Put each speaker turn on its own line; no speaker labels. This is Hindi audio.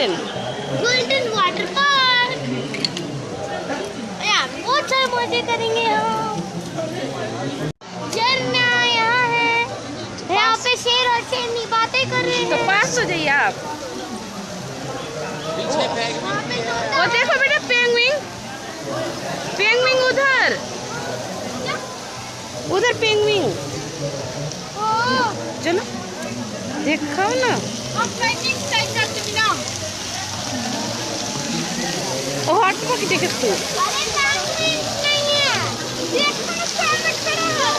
আসছেন?
Golden water park. यहाँ बहुत सारे मजे करेंगे हम। झरना यहाँ है, यहाँ पे शेर और शेरनी बातें कर रहे
तो
हैं।
पास तो जाइए आप।
वहाँ पे तोता
वो देखो बेटा पेंगुइन, पेंगुइन उधर उधर पेंगुइन।
ओ,
चलो देखाओ ना। ओ हॉट पॉकेट देखे तू।
अरे पेंगुइन नहीं है, देखो ना सामने खड़ा है।